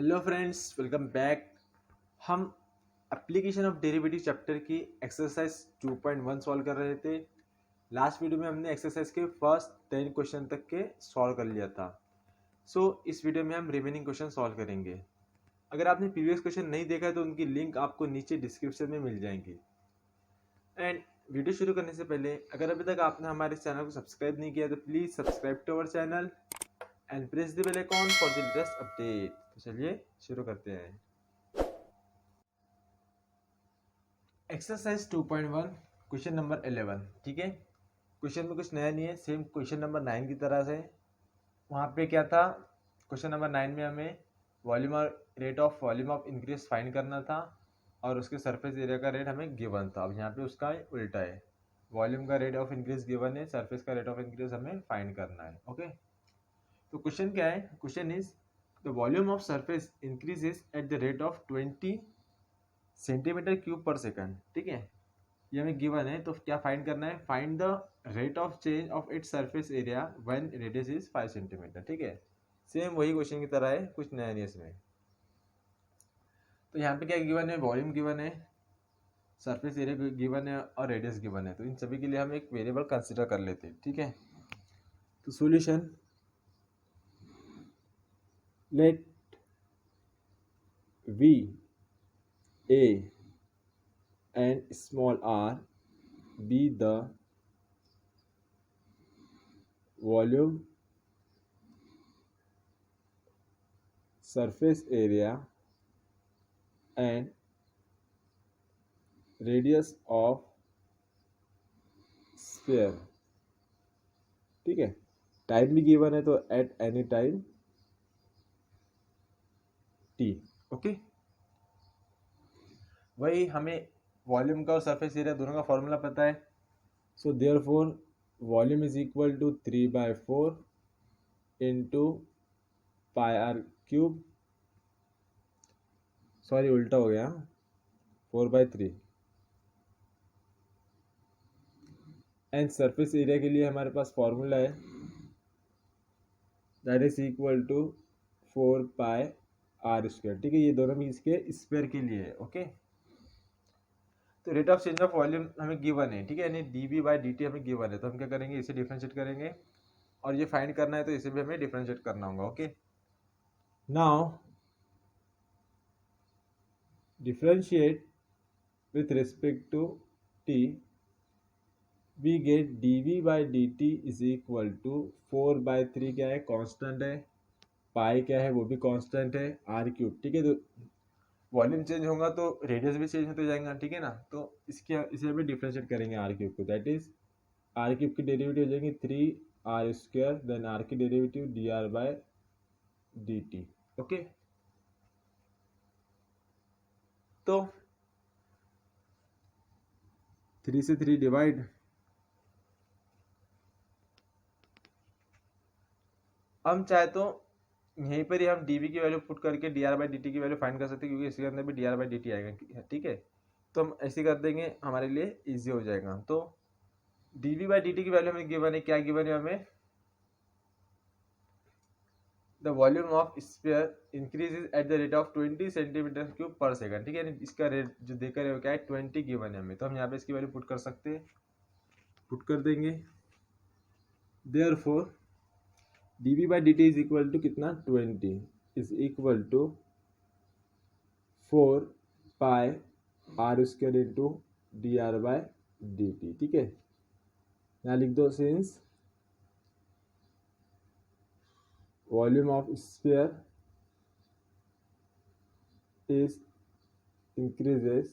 Hello friends, welcome back. हम application of derivative chapter की exercise 2.1 solve कर रहे थे। लास्ट वीडियो में हमने एक्सरसाइज के फर्स्ट 10 क्वेश्चन तक के सॉल्व कर लिया था। इस वीडियो में हम रिमेनिंग क्वेश्चन सॉल्व करेंगे। अगर आपने प्रीवियस क्वेश्चन नहीं देखा है तो उनकी लिंक आपको नीचे डिस्क्रिप्शन में मिल जाएंगी। एंड वीडियो शुरू करने से पहले अगर अभी तक आपने हमारे चैनल को सब्सक्राइब नहीं किया तो please subscribe to our channel and press the bell icon for the latest update. तो चलिए शुरू करते हैं। Exercise 2.1 question number 11। ठीक है, क्वेश्चन में कुछ नया नहीं है, सेम क्वेश्चन नंबर 9 की तरह से। वहाँ पे क्या था, क्वेश्चन नंबर 9 में हमें वॉल्यूम और rate of volume of increase find करना था और उसके सरफेस एरिया का रेट हमें गिवन था। अब यहाँ पे उसका उल्टा है, वॉल्यूम का रेट ऑफ इंक्रीज गिवन है, सरफेस का रेट ऑफ इंक्रीज हमें फाइंड करना है। ओके, तो क्वेश्चन क्या है, question is the volume of surface increases eight the rate of 20 centimetre cube पर सेकंड। ठीक है, ये हमें गिवन है, तो क्या फाइंड करना है, find the rate of change of its surface area when radius is 5 centimetre. ठीक है, सेम वही क्वेश्चन की तरह है, कुछ नया नहीं इसमें। तो यहाँ पे क्या गिवन है, वॉल्यूम गिवन है, सरफेस एरिया गिवन है और रेडियस गिवन है। तो इन सभी के लिए हम एक वेरिएबल कंसिडर कर लेते हैं। ठीक है, तो solution, let we a and small r be the volume, surface area and radius of sphere। ठीक है, टाइम भी गिवन है तो eight any time t। Okay, वही हमें वॉल्यूम का और सरफेस एरिया दोनों का फॉर्मूला पता है। So therefore volume is equal to 3/4 into pi r cube, sorry उल्टा हो गया, 4/3। एंड सरफेस एरिया के लिए हमारे पास फॉर्मूला है, that is equal to 4πr²। ठीक है, ये दोनों भी इसके स्क्वायर के लिए है। ओके, तो rate of change of volume हमें गिवन है। ठीक है, यानी dv/dt हमें गिवन है, तो हम क्या करेंगे, इसे डिफरेंशिएट करेंगे और ये फाइंड करना है तो इसे भी हमें डिफरेंशिएट करना होगा। Okay, now differentiate with respect to t, we get dv/dt is equal to 4/3, क्या है, कांस्टेंट है, पाई क्या है, वो भी कांस्टेंट है, r³। ठीक है, तो वॉल्यूम चेंज होगा तो रेडियस भी चेंज होते जाएगा। ठीक है ना, तो इसे हमें डिफरेंशिएट करेंगे r³ को, दैट इज r³ की डेरिवेटिव हो जाएगी 3r², देन r की डेरिवेटिव dr/dt। ओके, तो 3 से 3 डिवाइड, हम चाहे तो यहीं पर ही हम dv की वैल्यू पुट करके dr/dt की वैल्यू फाइंड कर सकते हैं, क्योंकि इसके अंदर भी dr/dt आएगा। ठीक है, तो हम ऐसे कर देंगे, हमारे लिए इजी हो जाएगा। तो dv/dt की वैल्यू हमें गिवन है, क्या गिवन है हमें, the volume of sphere increases at the rate of 20 centimetre cube पर सेकंड। ठीक है, यानी इसका रेट जो देकर है वो क्या है, 20 गिवन है हमें, तो हम यहाँ पे इसकी वैल्यू पुट कर सकते हैं, पुट कर देंगे। Therefore dv/dt is equal to कितना, 20 is equal to 4πr² into dr/dt। ठीक है, यहाँ लिख दो, since volume of sphere is increases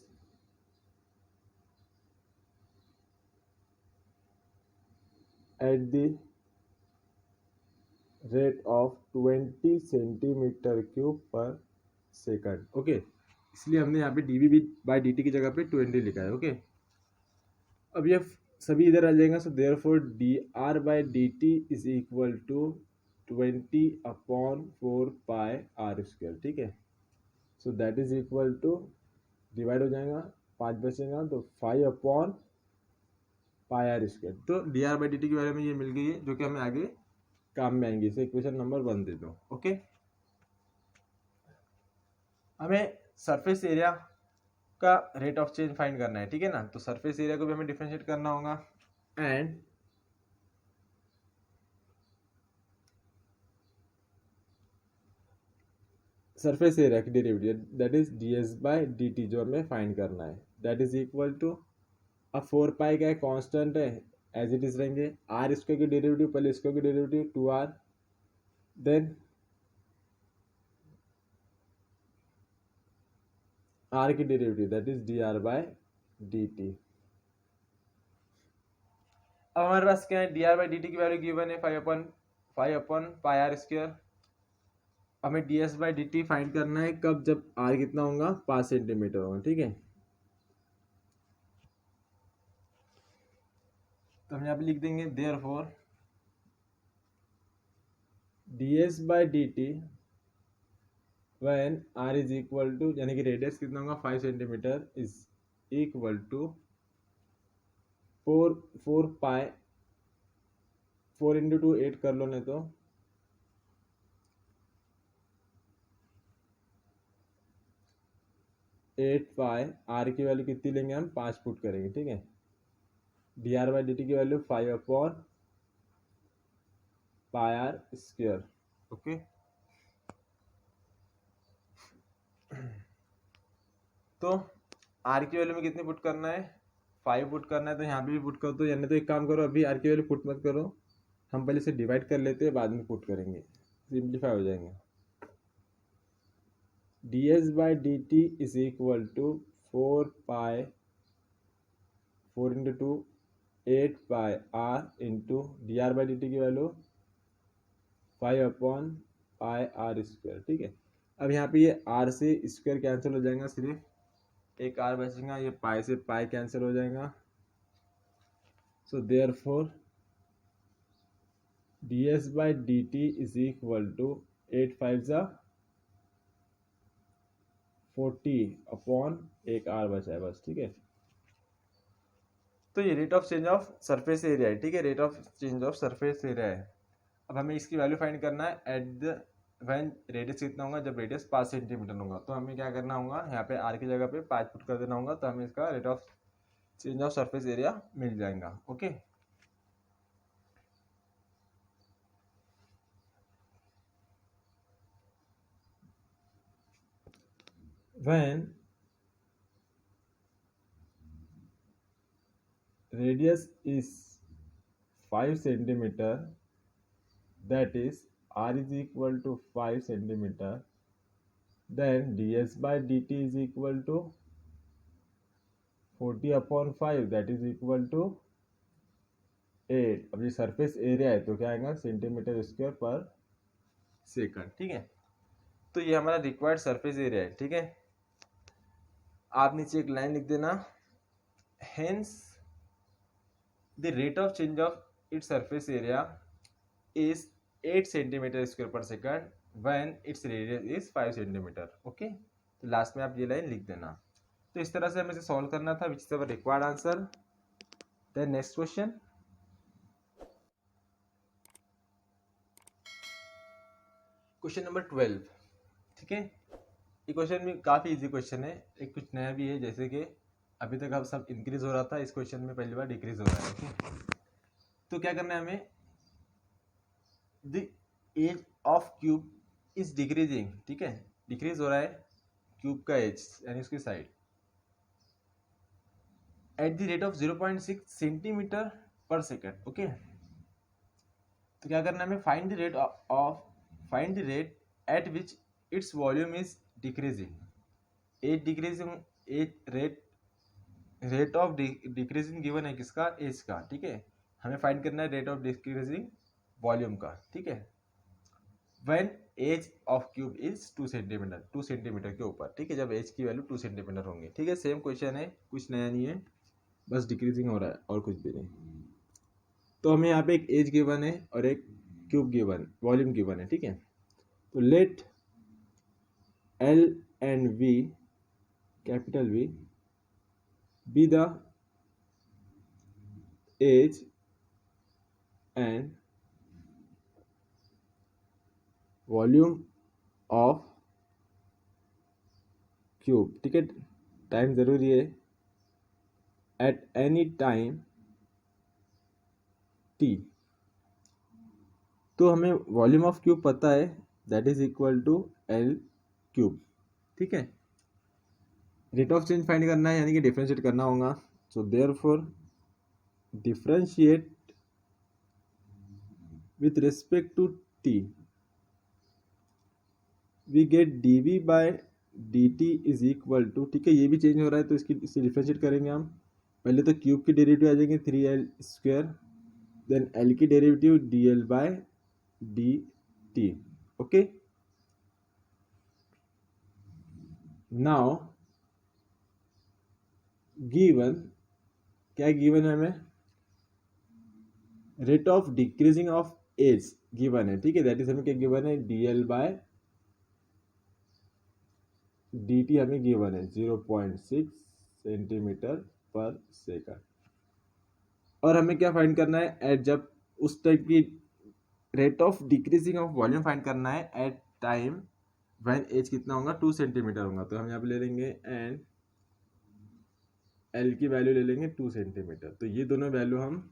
at the rate of 20 centimetre cube पर सेकंड। ओके, इसलिए हमने यहाँ पे dv/dt की जगह पे 20 लिखा है। ओके, अब ये सभी इधर आ जाएगा, so therefore dr/dt is equal to 20/4πr²। ठीक है, so that is equal to, divide हो जाएगा, 5 बचेगा तो 5/πr²। तो dr/dt की वैल्यू में ये मिल गई है, जो कि हमें आगे काम में आएंगे। इसे इक्वेशन नंबर 1 दे दो। ओके, हमें सरफेस एरिया का रेट ऑफ चेंज फाइंड करना है, ठीक है ना। तो सरफेस एरिया को भी हमें डिफरेंशिएट करना होगा एंड सरफेस एरिया की derivative that is ds by dt जो हमें फाइंड करना है, दैट इज इक्वल टू, अब 4 पाई का कांस्टेंट है एज इट इज रहेंगे, आर स्क्वायर की डेरिवेटिव पहले स्क्वायर की डेरिवेटिव 2r, देन आर की derivative that is dr by dt। अब हमारे पास क्या है, dr बाई dt की वैल्यू गिवन है 5 अपन पाई आर स्क्वायर। हमें ds बाई dt फाइंड करना है कब, जब r कितना होगा 5 सेंटीमीटर होगा, ठीक है। तो हम यहाँ पे लिख देंगे therefore ds by dt when r is equal to, यानी कि रेडियस कितना होगा 5 centimetre is equal to 4 pi, 4 into 2 8 कर लो, नहीं तो 8 पाई, आर की वैल्यू कितनी लेंगे हम 5 पुट करेंगे, ठीक है। D r by d t की value 5 upon pi r square, okay. तो आर की वैल्यू में कितनी पुट करना है, 5 पुट करना है, तो यहाँ पे भी पुट कर दो, यानी तो एक काम करो अभी आर की वैल्यू पुट मत करो, हम पहले से डिवाइड कर लेते हैं बाद में पुट करेंगे, सिंप्लीफाई हो जाएंगे। ds by d t is equal to 4 pi 4 into 2 8 pi r into d r by d t की value 5 upon pi r square, ठीक है। अब यहाँ पे ये आर से स्क्वायर कैंसिल हो जाएगा, सिर्फ एक आर बचेगा, ये पाई से पाई कैंसिल हो जाएगा। So therefore ds by d t is equal to 8 5 जा 40 अपॉन एक आर बचा है बस, ठीक है। तो ये rate of change of surface area है, ठीक है, rate of change of surface area है। अब हमें इसकी वैल्यू फाइंड करना है एट द व्हेन रेडियस कितना होगा, जब रेडियस 5 सेंटीमीटर होगा। तो हमें क्या करना होगा, यहाँ पे आर की जगह पे 5 पुट कर देना होगा, तो हमें इसका rate of change of surface area मिल जाएगा, okay. When radius is 5 centimeter, that is r is equal to 5 centimeter, then ds by dt is equal to 40 upon 5 that is equal to 8। अब ये सरफेस एरिया है तो क्या आएगा centimetre square पर second, ठीक है। तो ये हमारा रिक्वायर्ड सरफेस एरिया है, ठीक है। आप नीचे एक लाइन लिख देना, hence the rate of change of its surface area is 8 centimeter square per second when its radius is 5 centimeter, okay। तो लास्ट में आप ये लाइन लिख देना। तो इस तरह से हमें इसे सॉल्व करना था, which is our required answer. Then next question, question number 12, ठीक है। ये क्वेश्चन भी काफी इजी क्वेश्चन है, एक कुछ नया भी है, जैसे कि अभी तक अब सब इंक्रीज हो रहा था, इस क्वेश्चन में पहली बार डिक्रीज हो रहा है, ओके। तो क्या करना है हमें, the edge of cube is decreasing, ठीक है, डिक्रीज हो रहा है क्यूब का एज यानी उसकी side at the rate of 0.6 centimetre per second, okay. तो क्या करना है हमें, find the rate at which its volume is decreasing, edge decreasing, edge rate of decreasing given है किसका, एज का, ठीक है। हमें फाइंड करना है रेट ऑफ डिक्रीजिंग वॉल्यूम का, ठीक है। When edge of cube is 2 centimetre, 2 centimetre के ऊपर, ठीक है, जब एज की वैल्यू 2 सेंटीमीटर होंगे, ठीक है। सेम क्वेश्चन है, कुछ नया नहीं है, बस डिक्रीजिंग हो रहा है और कुछ भी नहीं। तो हमें यहाँ पे एक एज गिवन है और एक क्यूब गिवन, वॉल्यूम गिवन है, ठीक है। तो let l and v, capital v, be the edge and volume of cube, ठीक है, टाइम ज़रूरी है, एट एनी टाइम टी, तो हमें वॉल्यूम ऑफ क्यूब पता है, that is equal to l cube, ठीक है। रेट ऑफ चेंज फाइंड करना है, यानी कि डिफरेंशिएट करना होगा, so therefore differentiate with respect to t, we get d v by d t is equal to, ठीक है, ये भी चेंज हो रहा है तो इससे डिफरेंशिएट करेंगे हम। पहले तो क्यूब की डेरिवेटिव आ जाएंगे 3l², देन एल की derivative d l by d t, okay. Now given, क्या गिवन है हमें, rate of decreasing of edge given है, ठीक है, दैट इज हमें क्या गिवन है, d l by d t हमें गिवन है 0.6 सेंटीमीटर पर सेकंड। और हमें क्या फाइंड करना है, एट जब उस टाइप की rate of decreasing of volume find करना है एट टाइम व्हेन एज कितना होगा, 2 सेंटीमीटर होगा, तो हम यहाँ पे ले लेंगे एंड एल की वैल्यू ले लेंगे 2 सेंटीमीटर, तो ये दोनों वैल्यू हम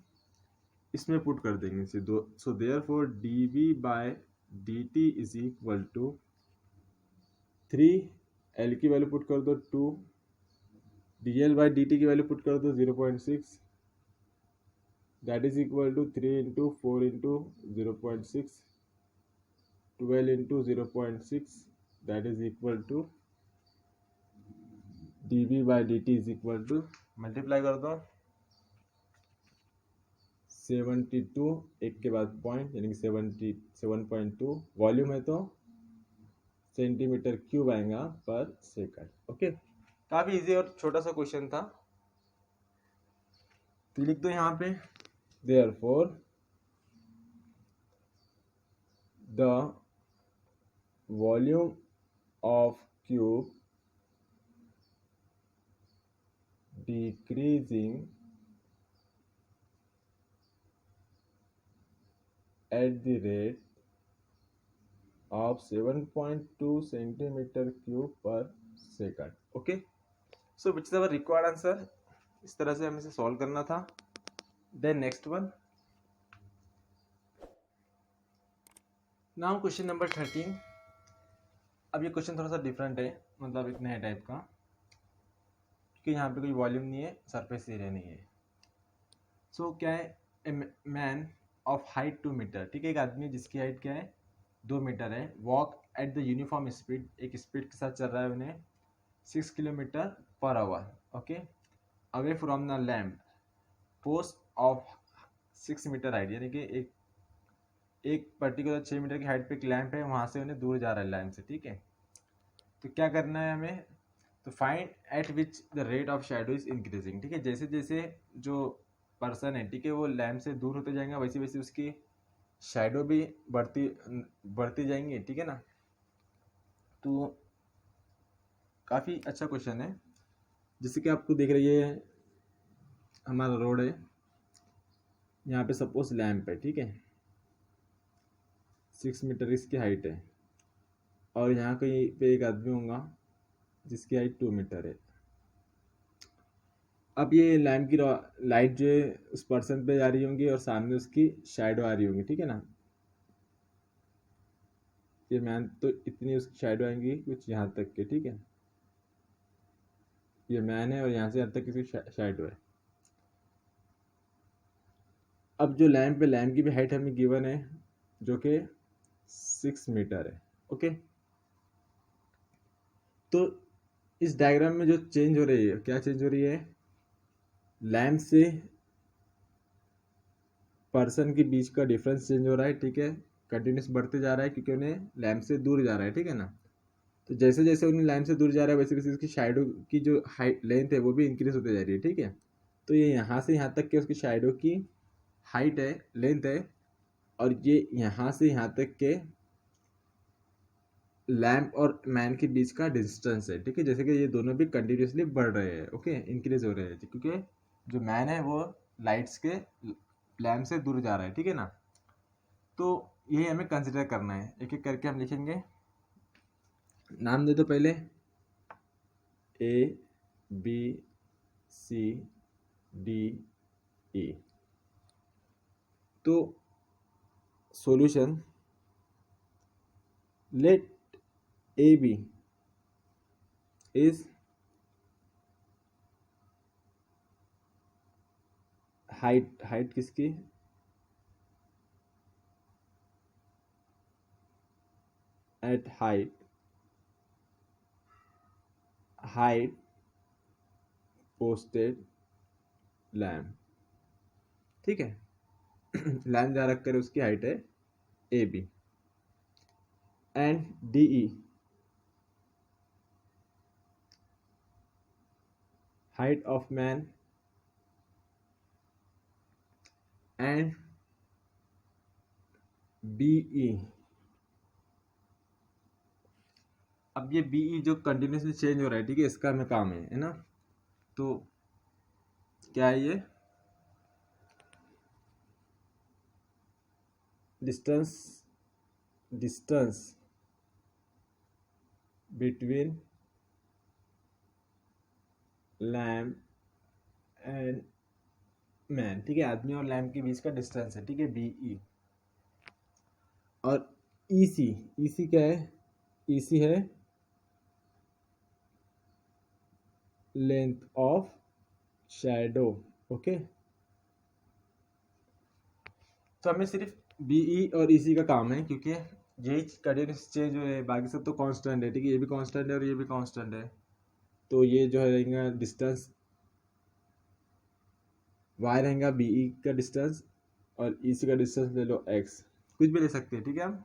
इसमें पुट कर देंगे, so therefore d v by d t is equal to 3, l की वैल्यू पुट कर दो 2, d l by d t की वैल्यू पुट कर दो 0.6, that is equal to 3 into 4 into 0.6, 12 into 0.6, that is equal to d v by d t is equal to, multiply कर दो 72, एक के बाद पॉइंट, यानी कि 77.2, वॉल्यूम है तो सेंटीमीटर क्यूब आएगा पर सेकंड, ओके। काफ़ी इजी और छोटा सा क्वेश्चन था, तो लिख दो यहाँ पे, therefore the volume of cube decreasing at the rate of 7.2 centimeter cube per second, okay, so which is our required answer। इस तरह से हमें इसे सॉल्व करना था। Then next one, now question number 13। अब ये क्वेश्चन थोड़ा सा डिफरेंट है, मतलब एक नया टाइप का, कि यहाँ पे कोई वॉल्यूम नहीं है, सरफेस एरिया नहीं है। सो क्या है, a man of height 2 metre, ठीक है, एक आदमी जिसकी हाइट क्या है 2 मीटर है, walk at the uniform speed, एक स्पीड के साथ चल रहा है उन्हें 6 kilometre per hour, okay, away from the lamp post of 6 metre height, यानी कि एक पर्टिकुलर 6 मीटर की हाइट पे एक लैम्प है, वहाँ से उन्हें दूर जा रहा है लैम्प से, ठीक है। तो क्या करना है हमें, तो find at which the rate of shadow is increasing, ठीक है, जैसे जैसे जो पर्सन है, ठीक है, वो लैम्प से दूर होते जाएंगे, वैसे वैसे उसकी शैडो भी बढ़ती जाएंगी, ठीक है ना। तो काफ़ी अच्छा क्वेश्चन है, जैसे कि आपको देख रही है हमारा रोड है, यहाँ पे सपोज लैम्प है, ठीक है, 6 मीटर इसकी हाइट है, और यहाँ कहीं पे एक आदमी होगा जिसकी हाइट 2 मीटर है। अब ये लैम्प की लाइट जो है उस पर्सन पे जा रही होंगी और सामने उसकी शैडो आ रही होंगी, ठीक है ना। ये मैन तो इतनी उसकी शैडो आएंगी कुछ यहाँ तक के, ठीक है, ये मैन है और यहाँ से यहाँ तक किसी शैडो है। अब जो लैम्प है, लैम्प की भी हाइट हमें गिवन है जो कि 6 मीटर है, ओके। तो इस डायग्राम में जो चेंज हो रही है, क्या चेंज हो रही है, लैम्प से पर्सन के बीच का डिफरेंस चेंज हो रहा है, ठीक है, कंटिन्यूस बढ़ते जा रहा है क्योंकि उन्हें लैम्प से दूर जा रहा है, ठीक है ना। तो जैसे जैसे उन्हें लैम्प से दूर जा रहा है वैसे वैसे उसकी शैडो की जो हाइट लेंथ है वो भी इंक्रीज होते जा रही है, ठीक है। तो ये यहाँ से यहाँ तक के उसकी शैडो की हाइट है, लेंथ है, और ये यहाँ से यहाँ तक के लैम्प और मैन के बीच का डिस्टेंस है, ठीक है, जैसे कि ये दोनों भी कंटिन्यूसली बढ़ रहे हैं, ओके, इंक्रीज हो रहे हैं, क्योंकि जो मैन है वो लाइट्स के लैम्प से दूर जा रहा है, ठीक है ना। तो यही हमें कंसिडर करना है, एक एक करके हम लिखेंगे। नाम दे दो पहले, ए बी सी डी ई। तो solution, let A B is height किसकी, एट हाइट पोस्टेड लैम्प, ठीक है। लैम्प जहाँ रख कर उसकी हाइट है A B, and D E height of man and B E. अब ये बी ई जो कंटिन्यूसली चेंज हो रहा है, ठीक है, इसका हमें काम है ना। तो क्या है ये, distance between lamp and man, ठीक है, आदमी और लैम्प के बीच का डिस्टेंस है, ठीक है, बी ई। और ई सी क्या है, ई सी है लेंथ ऑफ शैडो, ओके। तो हमें सिर्फ बी ई और ई सी का काम है, क्योंकि यही कंटिन्यूस चेंज हो है, बाकी सब तो कांस्टेंट है, ठीक है, ये भी कांस्टेंट है और ये भी कांस्टेंट है। तो ये जो है रहेगा डिस्टेंस, वाई रहेगा बी ई का डिस्टेंस, और ई सी का डिस्टेंस ले लो एक्स, कुछ भी ले सकते हैं, ठीक है हम।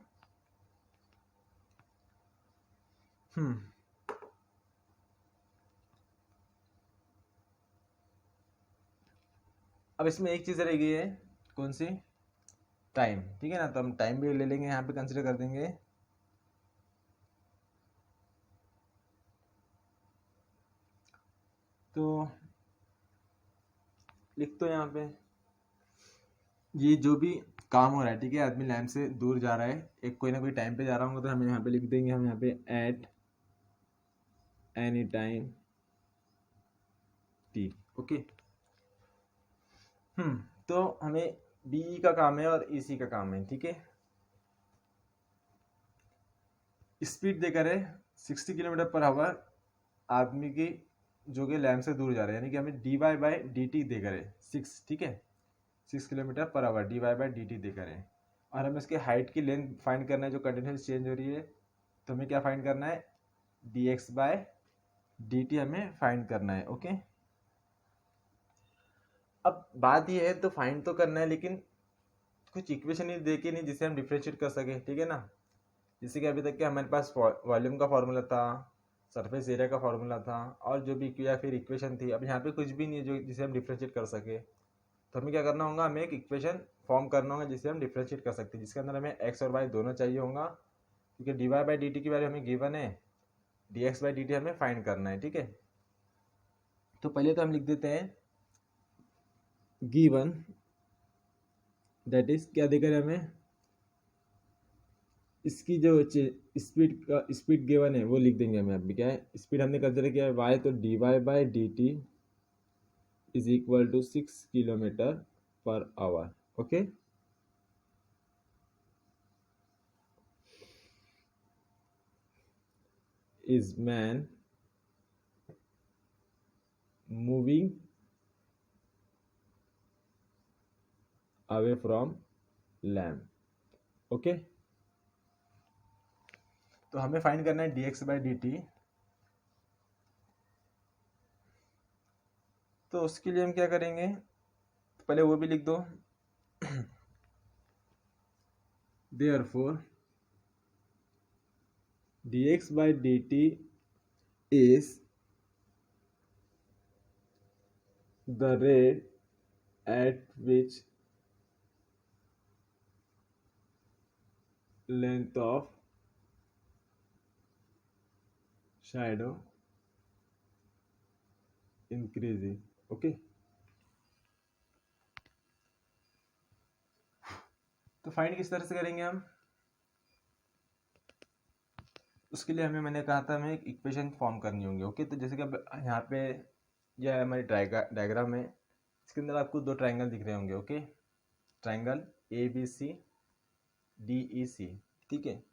अब इसमें एक चीज़ रह गई है, कौन सी, टाइम, ठीक है ना। तो हम टाइम भी ले लेंगे, यहाँ पे कंसिडर कर देंगे। तो लिख दो यहाँ पे, ये जो भी काम हो रहा है, ठीक है, आदमी लैम्प से दूर जा रहा है, एक कोई ना कोई टाइम पे जा रहा होगा, तो हम यहाँ पे लिख देंगे, हम यहाँ पे eight any time t, okay. तो हमें बी का काम है और ई सी का काम है, ठीक है। स्पीड देकर है 60 किलोमीटर पर आवर आदमी की, जो कि लैम्प से दूर जा रहे हैं, यानी कि हमें d y by d t देकर है 6, ठीक है, 6 kilometre per hour d y by d t देकर है। और हमें उसके हाइट की लेंथ फाइंड करना है जो कंटिन्यूस चेंज हो रही है। तो हमें क्या फाइंड करना है, d x by d t हमें फाइंड करना है, ओके। अब बात ये है, तो फाइंड तो करना है, लेकिन कुछ इक्वेशन ही दे के नहीं जिससे हम डिफ्रेंशिएट कर सके, ठीक है ना। जैसे कि अभी तक के हमारे पास वॉल्यूम का फॉर्मूला था, सरफेस एरिया का फॉर्मूला था, और जो भी या फिर इक्वेशन थी। अब यहाँ पे कुछ भी नहीं है जो जिसे हम डिफ्रेंशिएट कर सके। तो हमें क्या करना होगा, हमें एक इक्वेशन फॉर्म करना होगा जिसे हम डिफ्रेंशिएट कर सकते हैं, जिसके अंदर हमें एक्स और वाई दोनों चाहिए होगा, क्योंकि d y by d t की वैल्यू हमें गिवन है, d x by d t हमें फाइंड करना है, ठीक है। तो पहले तो हम लिख देते हैं गिवन, दैट इज क्या देकर हमें, इसकी जो स्पीड गिवन है वो लिख देंगे हमें। अभी क्या है, स्पीड हमने कंसिडर किया है वाई, तो d y by d t is equal to 6 kilometre per hour, okay. Is man moving away from lamp, okay. तो हमें फाइंड करना है d x by d t. तो उसके लिए हम क्या करेंगे, पहले वो भी लिख दो। Therefore dx by dt is the rate at which length of shadow increasing, okay। तो फाइंड किस तरह से करेंगे हम, उसके लिए हमें मैंने कहा था हमें एक इक्वेशन फॉर्म करनी होंगी। ओके, तो जैसे कि अब यहाँ पे यह है हमारी डायग्राम है, इसके अंदर आपको दो ट्राइंगल दिख रहे होंगे। ओके, ट्राइंगल ABC DEC, ठीक है।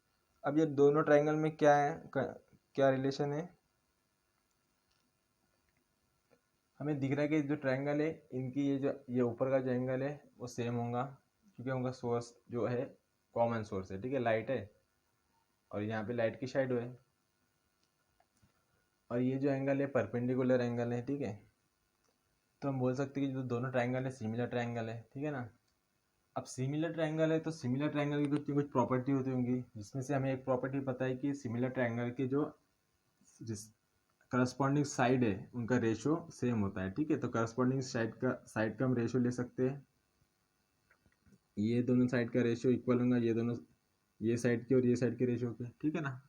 अब ये दोनों ट्राइंगल में क्या है, क्या रिलेशन है, हमें दिख रहा है कि जो ट्राइंगल है इनकी ये ऊपर का जो एंगल है वो सेम होगा, क्योंकि उनका सोर्स जो है कॉमन सोर्स है, ठीक है, लाइट है, और यहाँ पे लाइट की शेडो है, और ये जो एंगल है परपेंडिकुलर एंगल है, ठीक है। तो हम बोल सकते हैं कि जो दोनों ट्राइंगल है सिमिलर ट्राइंगल है, ठीक है ना। अब सिमिलर ट्राइंगल है तो सिमिलर ट्राइंगल की कुछ प्रॉपर्टी होती होंगी, जिसमें से हमें एक प्रॉपर्टी पता है कि सिमिलर ट्राइंगल के जो करस्पॉन्डिंग साइड है उनका रेशो सेम होता है, ठीक है। तो करस्पॉन्डिंग साइड का हम रेशो ले सकते हैं, ये दोनों साइड का रेशो इक्वल होगा, ये दोनों ये साइड के और ये साइड के रेशो के, ठीक है ना।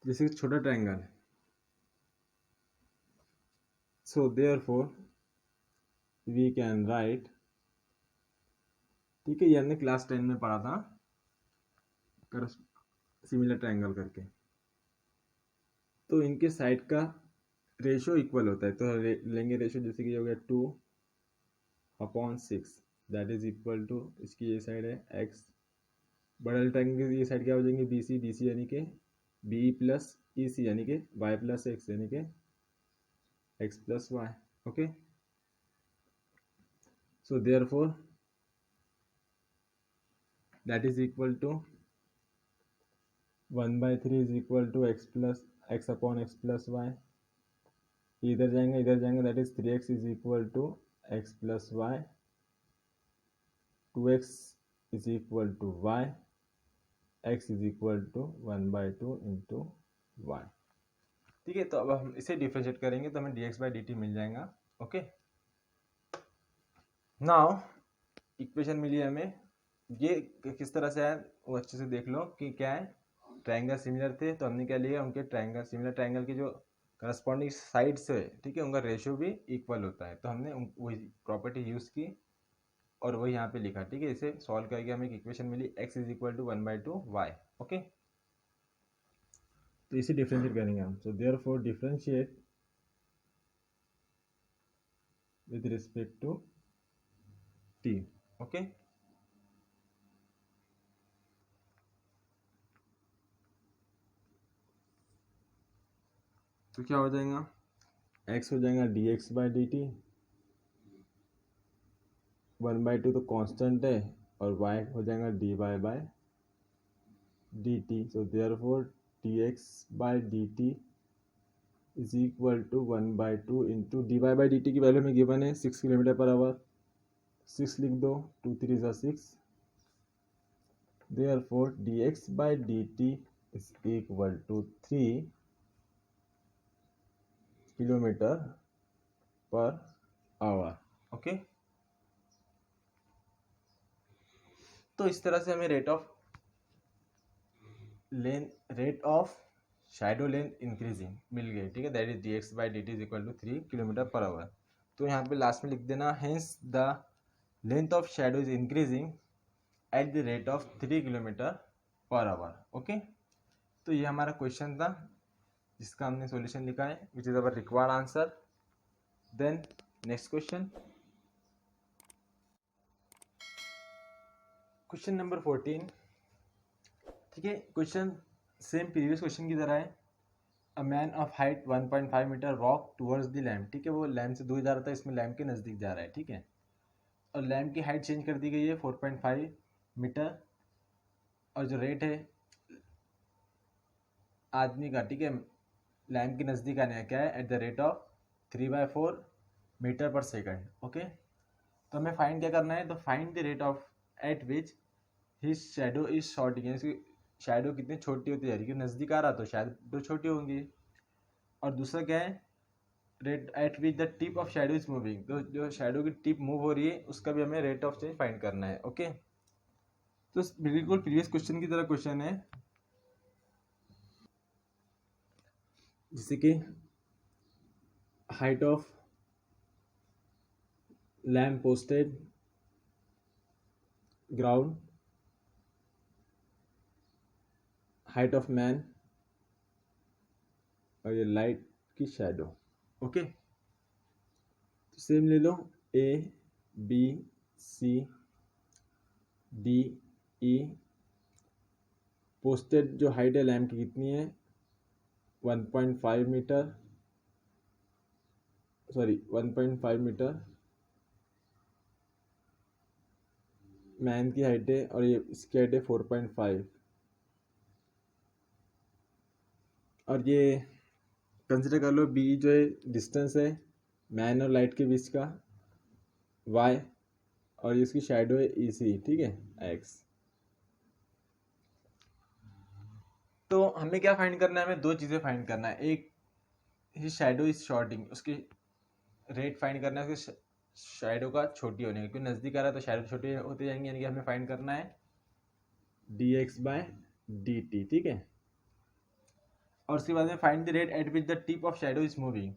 जैसे छोटा ट्राइंगल है, so therefore we can write, ठीक है, ये हमने क्लास 10 में पढ़ा था सिमिलर ट्राइंगल करके। तो इनके साइड का रेशो इक्वल होता है, तो लेंगे रेशो जैसे कि हो गया 2/6, दैट इज इक्वल टू, इसकी ये साइड है x, बड़ा ट्राइंगल की ये साइड क्या हो जाएंगे BC, DC यानी कि B प्लस EC यानी कि y प्लस x यानी कि x plus y। Okay, so therefore that is equal to 1/3 is equal to x upon x plus y, इधर जाएंगे, that is 3x is equal to x plus y, 2x is equal to y, x is equal to 1/2 into y, ठीक है। तो अब हम इसे differentiate करेंगे तो हमें dx/dt मिल जाएगा। ओके, नाउ इक्वेशन मिली हमें, ये किस तरह से है वो अच्छे से देख लो कि क्या है, ट्राइंगल सिमिलर थे तो हमने क्या लिया, उनके ट्राइंगल सिमिलर ट्राइंगल के जो करस्पॉन्डिंग साइड्स है, ठीक है, उनका रेशियो भी इक्वल होता है, तो हमने वही प्रॉपर्टी यूज़ की और वही यहाँ पे लिखा, ठीक है। इसे सॉल्व करके हमें एक इक्वेशन मिली x is equal to 1/2 y। Okay, तो इसे डिफरेंशिएट करेंगे हम, so therefore differentiate with respect to t। ओके, तो क्या हो जाएगा, x हो जाएगा dx/dt, 1/2 तो कांस्टेंट है, और y हो जाएगा dy/dt, so therefore dx/dt is equal to 1/2 into dy/dt की वैल्यू में गिवन है 6 km/h, 6 लिख दो, 2 3 ज़ा 6, therefore dx/dt is equal to 3 km/h। Okay, तो इस तरह से हमें rate of shadow length increasing मिल गई, ठीक है, that is dx/dt is equal to 3 km/h। तो यहाँ पे लास्ट में लिख देना, hence the length of shadow is increasing at the rate of 3 km/h। Okay, तो ये हमारा क्वेश्चन था जिसका हमने सॉल्यूशन लिखा है, which is our required answer. Then next question, question number 14, ठीक है। क्वेश्चन सेम प्रीवियस क्वेश्चन की तरह है, a man of height 1.5 metre walk towards the lamp, ठीक है, वो लैम्प से दूर जा रहा था, इसमें लैम्प के नज़दीक जा रहा है, ठीक है, और लैम्प की हाइट चेंज कर दी गई है 4.5 मीटर, और जो रेट है आदमी का, ठीक है, लैम्प के नज़दीक आने का क्या है, at the rate of 3/4 metre पर सेकंड। ओके, तो हमें फाइंड क्या करना है, तो find the rate of at which his shadow is shorting, यानी इसकी शैडो कितनी छोटी होती जा रही है, नज़दीक आ रहा तो शैडो छोटी होंगी, और दूसरा क्या है, rate at which the tip of shadow is moving, तो जो शैडो की टिप मूव हो रही है उसका भी हमें रेट ऑफ चेंज फाइंड करना है। ओके, तो बिल्कुल प्रीवियस क्वेश्चन की तरह क्वेश्चन है, जैसे कि height of lamp posted ground, height of man और ये लाइट की शैडो। ओके, तो सेम ले लो, A B C D E. Posted जो हाइट है लैम्प की कितनी है, 1.5 मीटर, सॉरी 1.5 मीटर मैन की हाइट है, और ये इसकी हाइट है 4.5। और ये कंसिडर कर लो बी जो है डिस्टेंस है मैन और लाइट के बीच का, वाई, और इसकी शैडो है ई सी, ठीक है, एक्स। तो हमें क्या फाइंड करना है, हमें दो चीज़ें फाइंड करना है। एक ही शैडो इज शॉर्टिंग, उसकी रेट फाइंड करना है उसके शैडो का छोटी होने का, क्योंकि नज़दीक आ रहा है तो शैडो छोटे होते जाएंगे, यानी कि हमें फाइंड करना है d x by d t, ठीक है। और उसके बाद में find the rate at which the tip of shadow is moving,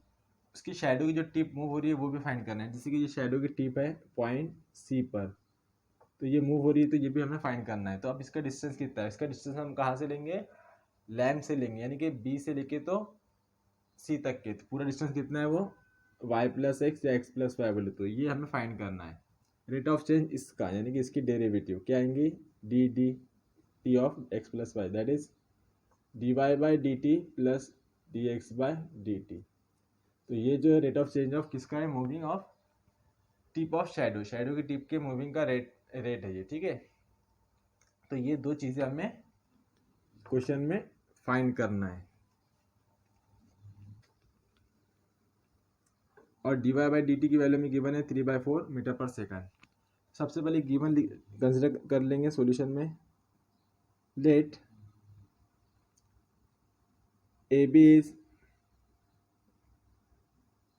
उसकी शैडो की जो टिप मूव हो रही है वो भी फाइंड करना है। जैसे कि ये शैडो की टिप है पॉइंट सी पर, तो ये मूव हो रही है, तो ये भी हमें फाइंड करना है। तो अब इसका डिस्टेंस कितना है, इसका डिस्टेंस हम कहाँ से लेंगे, लैम्प से लेंगे, यानी कि बी से लेके तो सी तक के, तो पूरा डिस्टेंस कितना है वो y प्लस एक्स या x प्लस वाई बोले, तो ये हमें फाइंड करना है। रेट ऑफ चेंज इसका, यानी कि इसकी डेरिवेटिव क्या आएंगी, d d t of x plus y, that is d y by d t plus d x by d t. तो ये जो है रेट ऑफ चेंज ऑफ किसका है, moving of tip of shadow, shadow की tip के moving का rate है ये, ठीक है। तो ये दो चीज़ें हमें क्वेश्चन में फाइंड करना है। और d y by d t की वैल्यू में गिवन है 3/4 मीटर पर सेकंड। सबसे पहले गिवन कंसिडर कर लेंगे सॉल्यूशन में। Let A B is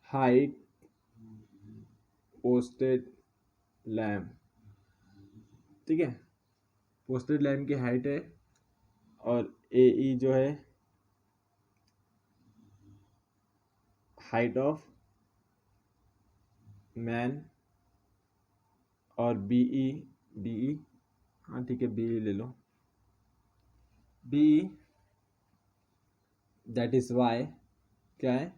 height posted lamp, ठीक है, पोस्टेड लैम्प की हाइट है, और ए ई जो है हाइट ऑफ मैन, और बी ई, हाँ ठीक है बी ई ले लो, B E that is Y, क्या है,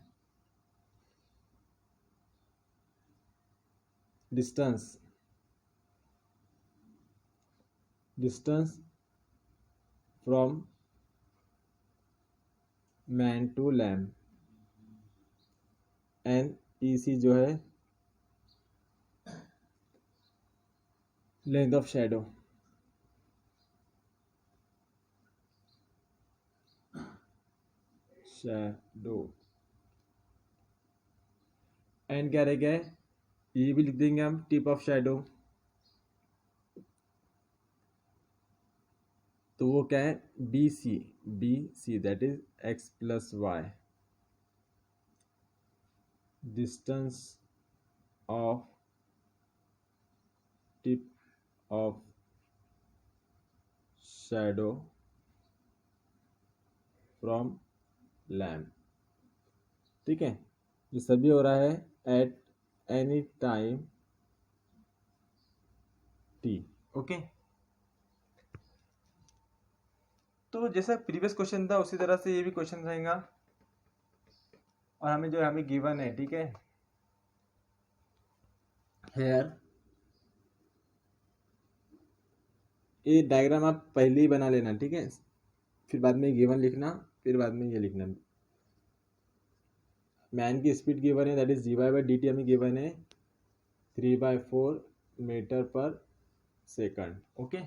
distance from man to lamp, and E C जो है लेंथ ऑफ शैडो, एंड क्या रह गया है, ये भी लिख देंगे हम टिप ऑफ शैडो, तो वो क्या है, b c that is x plus y, distance of tip of shadow from lamp, ठीक है। ये सभी हो रहा है at any time t, okay. तो जैसा प्रीवियस क्वेश्चन था उसी तरह से ये भी क्वेश्चन रहेगा, और हमें जो हमें गिवन है, ठीक है, हेयर ये डायग्राम आप पहले ही बना लेना, ठीक है, फिर बाद में गिवन लिखना, फिर बाद में ये लिखना। मैन की स्पीड गिवन है, that is g y by d t हमें गिवन है 3/4 मीटर पर सेकंड, ओके।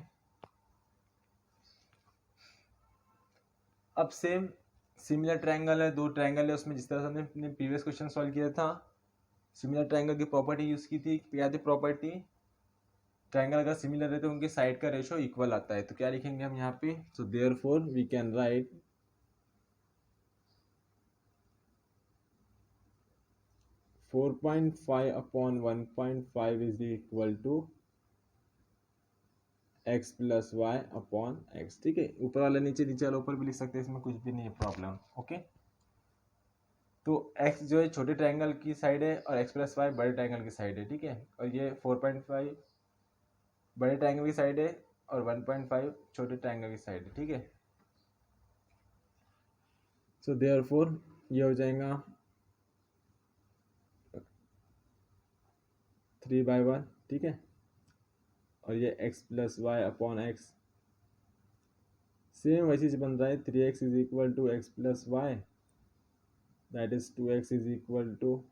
अब सेम सिमिलर ट्रायंगल है, दो ट्रायंगल है, उसमें जिस तरह से हमने प्रीवियस क्वेश्चन सॉल्व किया था, सिमिलर ट्रायंगल की प्रॉपर्टी यूज की थी, क्या थी प्रॉपर्टी, ट्रायंगल अगर सिमिलर है तो उनके साइड का रेशो इक्वल आता है। तो क्या लिखेंगे हम यहाँ पे, so therefore we can write 4.5 upon 1.5 is equal to x plus y upon x, ठीक है। ऊपर वाला नीचे, नीचे वाला ऊपर भी लिख सकते हैं, इसमें कुछ भी नहीं है प्रॉब्लम, ओके। तो x जो है छोटे ट्रायंगल की साइड है, और x प्लस वाई बड़े ट्रायंगल की साइड है, ठीक है। और ये 4.5 बड़े ट्रायंगल की साइड है, और 1.5 छोटे ट्रायंगल की साइड है, ठीक है। सो देयरफॉर ये हो जाएगा 3/1, ठीक है। और ये x plus y upon x same वैसे से बन रहा है। 3x is equal to x plus y, that is 2x is equal to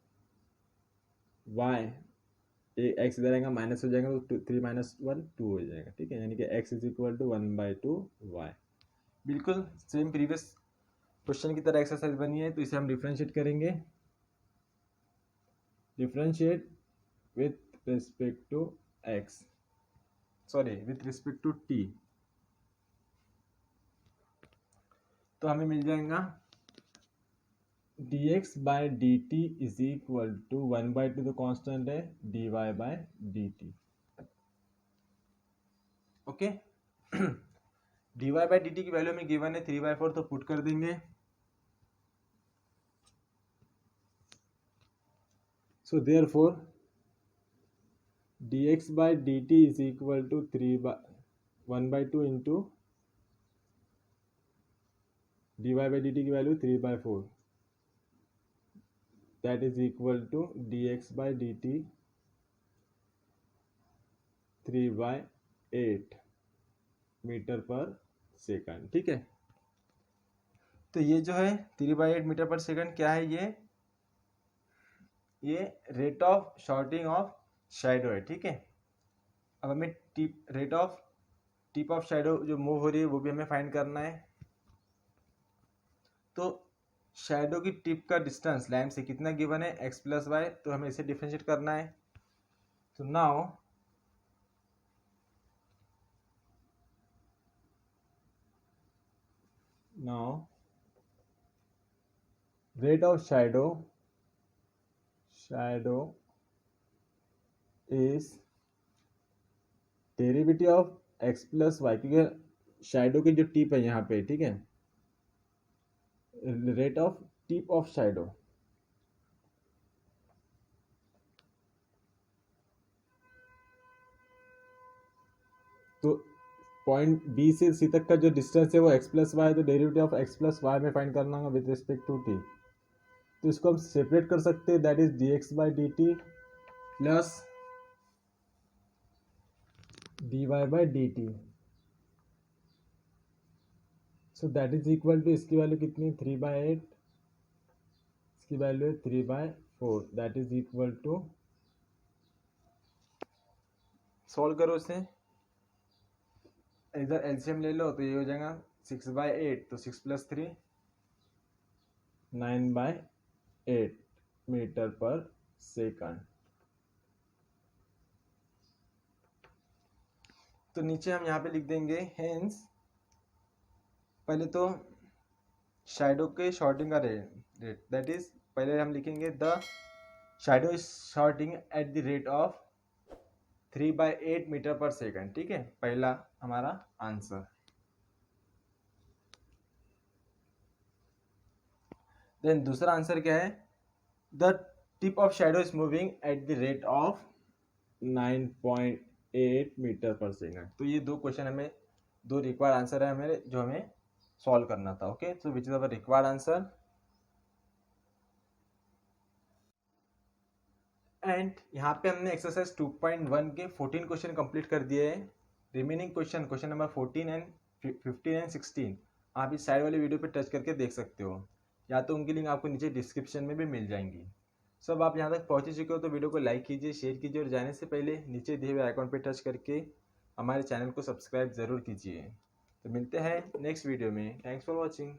y. X इधर आएगा माइनस हो जाएगा तो 3 माइनस 1 2 हो जाएगा, ठीक है। यानी कि x is equal to 1/2 y. बिल्कुल सेम प्रीवियस क्वेश्चन की तरह एक्सरसाइज बनी है, तो इसे हम डिफरेंशिएट करेंगे। Differentiate with respect to x, sorry with respect to t, तो हमें मिल जाएगा dx by dt is equal to 1/2 तो कांस्टेंट है, dy by dt, okay. dy by dt की वैल्यू में गिवन है 3/4, तो पुट कर देंगे। So therefore dx by dt is equal to 1/2 into dy by dt की value 3/4, that is equal to dx by dt 3/8 metre पर second, ठीक है। तो ये जो है 3/8 मीटर पर सेकंड क्या है, ये rate of shortening of shadow है, ठीक है। अब हमें rate of tip of shadow जो मूव हो रही है वो भी हमें फाइंड करना है। तो शैडो की टिप का डिस्टेंस लैम्प से कितना गिवन है, x प्लस वाई, तो हमें इसे डिफरेंशिएट करना है। तो now rate of shadow is derivative of x plus y, क्योंकि शैडो की जो टिप है यहाँ पे, ठीक है, rate of tip of shadow, तो पॉइंट बी से सी तक का जो डिस्टेंस है वो x प्लस वाई, तो derivative of x plus y में फाइंड करना होगा विद रिस्पेक्ट टू t। तो इसको हम सेपरेट कर सकते हैं, that is dx by dt plus dy by dt, so that is equal to, इसकी वैल्यू कितनी, 3/8, इसकी वैल्यू है 3/4, that is equal to, solve करो इसे, इधर एलसीएम ले लो तो ये हो जाएगा 6/8, तो 6 प्लस 3 9/8 मीटर पर सेकंड। तो नीचे हम यहाँ पे लिख देंगे हेंस, पहले तो शैडो के शॉर्टिंग का रेट, दैट इज पहले हम लिखेंगे the shadow is shortening at the rate of 3/8 metre पर सेकंड, ठीक है, पहला हमारा आंसर। देन दूसरा आंसर क्या है, the tip of shadow is moving at the rate of 9.8 metre पर सेकंड। तो ये दो क्वेश्चन हमें, दो रिक्वायर्ड आंसर है हमें जो हमें सॉल्व करना था, okay. So which is our required answer, and यहाँ पे हमने एक्सरसाइज 2.1 के 14 क्वेश्चन कंप्लीट कर दिए हैं। Remaining question number 14 and 15 and 16 आप इस साइड वाले वीडियो पे टच करके देख सकते हो, या तो उनकी लिंक आपको नीचे डिस्क्रिप्शन में भी मिल जाएंगी। सब आप यहाँ तक पहुँच ही चुके हो तो वीडियो को लाइक कीजिए, शेयर कीजिए, और जाने से पहले नीचे दिए हुए आइकॉन पे टच करके हमारे चैनल को सब्सक्राइब ज़रूर कीजिए। तो मिलते हैं नेक्स्ट वीडियो में, थैंक्स फॉर वॉचिंग।